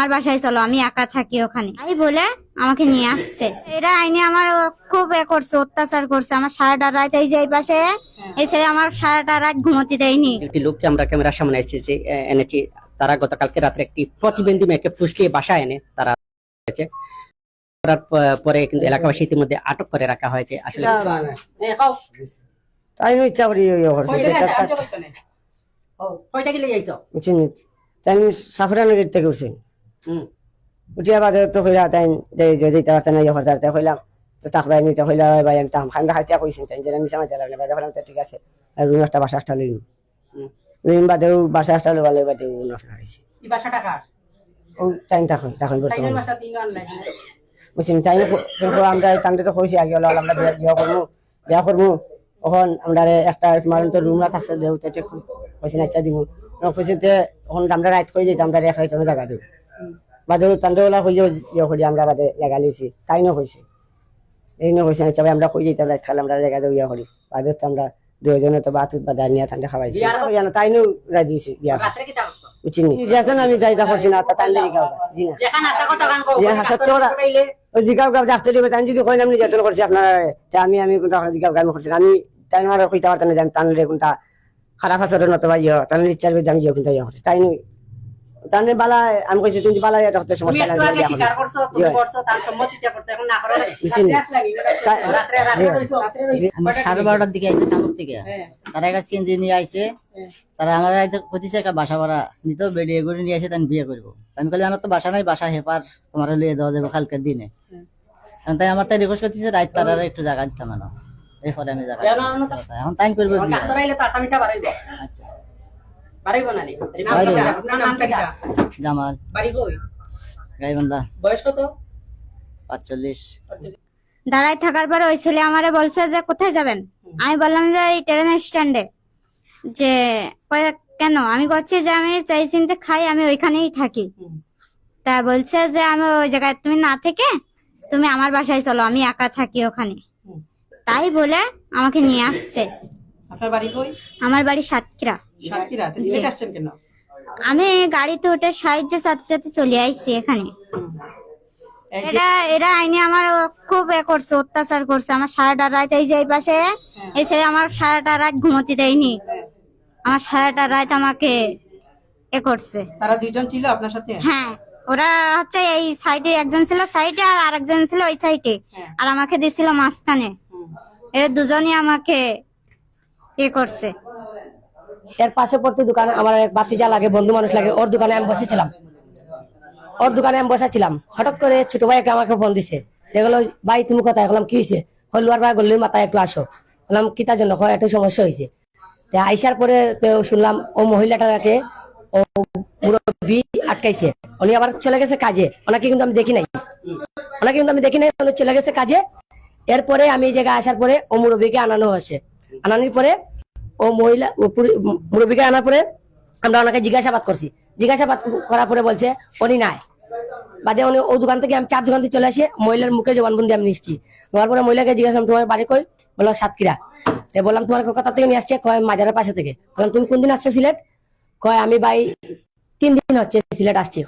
আমার বাসায় চলো, আমি একা থাকি ওখানে, এই বলে আমাকে নিয়ে আসছে। এরা আইনে আমার খুব করছে, অত্যাচার করছে। আমার সারাটা রাত এই যে এই পাশে এসে আমার সারাটা রাত ঘুমোতে দেয়নি। একটি লোককে আমরা ক্যামেরার সামনে এনেছি। তারা গতকালকে রাত্রে একটি প্রতিবন্ধী মেয়েকে ফুসলিয়ে বাসায় এনে তারা পরে কিন্তু এলাকাবাসী ইতিমধ্যে আটক করে রাখা হয়েছে। আসলে তাই ইচ্ছা করি সাফরা নগর থেকে উঠছি উঠিয়া বাদে তো হইলা তাই যেতে পারতেন না হরতাতে হইলাম তো তারপরে নিতে হইলা ভাই আমি তাম খান্দা খাইতে কইছেন তাই যে আমি সামনে চালাবো বাদে হলাম তো ঠিক আছে আর রুম একটা বাসা একটা লইম রুম বাদেও বাসা একটা লইবা লইবা দেও নষ্ট হইছে এই বাসাটা কার? ও টাইম তখন বর্তমানে টাইমের বাসা তিন জন লাগে বুঝছেন তাই কিন্তু আমরা তান্ডে তো কইছি আগে হলো আমরা বিয়া করবো তখন আমরা একটা তোমার তো রুম না থাকছে যেহেতু ঠিক কইছি না ইচ্ছা দিব কইছিতে তখন আমরা রাইট কই যেতাম আমরা এক রাইট জায়গা দেব বাদে তান্ডেওয়ালা কইও ইয়ে করি আমরা বাদে জায়গা লিছি তাই না কইছে এই না কইছে আচ্ছা ভাই আমরা কই যেতাম রাইট খালে আমরা জায়গা দেব ইয়া করি বাদে তো আমরা দুজনে তো বাতুত বাদা নিয়ে ঠান্ডা খাওয়াইছি তাই না রাজি হইছি বিয়া বুঝছেন যেখান আমি যাইতা করছি না তা তাই গাও জি না যেখানে আছে কথা গান কও যে হাসত তোরা ওই জিগাও গাও যাচ্ছে দিবে তাই যদি কই আমি যতন করছি আপনারা আমি কোনটা জিগাও গান করছি আমি তাই আমার কইতা পারতাম না জানি তানলে কোনটা খারাপ আচরণ নতো ভাই তাহলে ইচ্ছার বিদ্যা আমি কিন্তু ইয়া করছি তাই নই তাহলে বালা আমি কইছি তুমি বালা ইয়া করতে সমস্যা নাই তুমি স্বীকার করছো তুমি করছো তার সম্মতিটা করছো এখন না করে রাত্রে রইছো রাত্রে রইছো 12:30টার দিকে আইছে কামুক থেকে তারা একটা সিএনজি নিয়ে আইছে তারা আমার আইতে কইছে একটা বাসা ভাড়া নিতো বেডিয়ে করে নিয়ে আসে তাই বিয়ে করব আমি কইলাম আমার তো বাসা নাই বাসা হেপার তোমার লিয়ে দেওয়া যাবে কালকের দিনে তাই আমার তাই রিকোয়েস্ট করতেছে রাত তারা একটু জায়গা দিতে মানো এরপরে আমি জায়গা এখন টাইম করবো ডাক্তার আইলে তো আসামিটা বাড়াইব আচ্ছা বাড়াইব না নি আপনার নামটা কি? জামাল বাড়ি কই? গাইবান্ধা বয়স কত? 45 দাঁড়ায় থাকার পরে ওই ছেলে আমারে বলছে যে কোথায় যাবেন, আমি বললাম যে এই ট্রেন স্ট্যান্ডে। যে কেন, আমি করছি যে আমি চাই চিনতে খাই, আমি ওইখানেই থাকি। তা বলছে যে আমি ওই জায়গায় তুমি না থেকে তুমি আমার বাসায় চলো, আমি একা থাকি ওখানে, তাই বলে আমাকে নিয়ে আসছে। আপনার বাড়ি কই? আমার বাড়ি সাতক্ষীরা। সাতক্ষীরা তে সিলেট আসছেন কেন? আমি গাড়িতে উঠে সাহায্য সাথে সাথে চলে আইছি এখানে। এরা আইনে আমার খুব করছে, অত্যাচার করছে। আমার সারাটা রাত এই যে এই পাশে এসে আমার সারাটা রাত ঘুমোতে দেয়নি। আমার সারাটা রাত আমাকে করছে। তারা দুইজন ছিল আপনার সাথে? হ্যাঁ, ওরা হচ্ছে এই সাইডে একজন ছিল সাইডে আর আরেকজন ছিল ওই সাইডে, আর আমাকে দিছিল মাঝখানে। এরা দুজনই আমাকে করছে। এর পাশে পড়তে দোকানে আমার এক বাতিজা লাগে, বন্ধু মানুষ লাগে, ওর দোকানে আমি বসেছিলাম। হঠাৎ করে ছোট ভাই আমাকে ফোন দিছে, দেখলো ভাই তুমি কোথায়? বললাম কি হয়েছে? লোয়ার ভাই গল্লির মাথায় একটু আসো। বললাম কিতার জন্য? একটু সমস্যা হয়েছে। আইসার পরে শুনলাম ও মহিলাটাকে ও মুরব্বি আটকাইছে, উনি আবার চলে গেছে কাজে। ওনাকে কিন্তু আমি দেখি নাই, উনি চলে গেছে কাজে। এরপরে আমি এই জায়গায় আসার পরে ও মুরব্বিকে আনানো হয়েছে। আনানোর পরে ও মহিলা মুরব্বিকে আনার পরে আমরা ওনাকে জিজ্ঞাসাবাদ করছি। জিজ্ঞাসাবাদ করার পরে বলছে উনি নাই। বাদে উনি ও দোকান থেকে আমি চার দোকান থেকে চলে আসে মহিলার মুখে জবানবন্দি আমি নিচ্ছি। নেওয়ার পরে মহিলাকে জিজ্ঞাসা তোমার বাড়ি কই? বললো সাতক্ষীরা। বললাম তোমার কথা থেকে নিয়ে আসছে? কয় মাজারের পাশে থেকে। বললাম তুমি কোন দিন আসছো সিলেট? কয় আমি ভাই 3 দিন হচ্ছে সিলেট আসছি।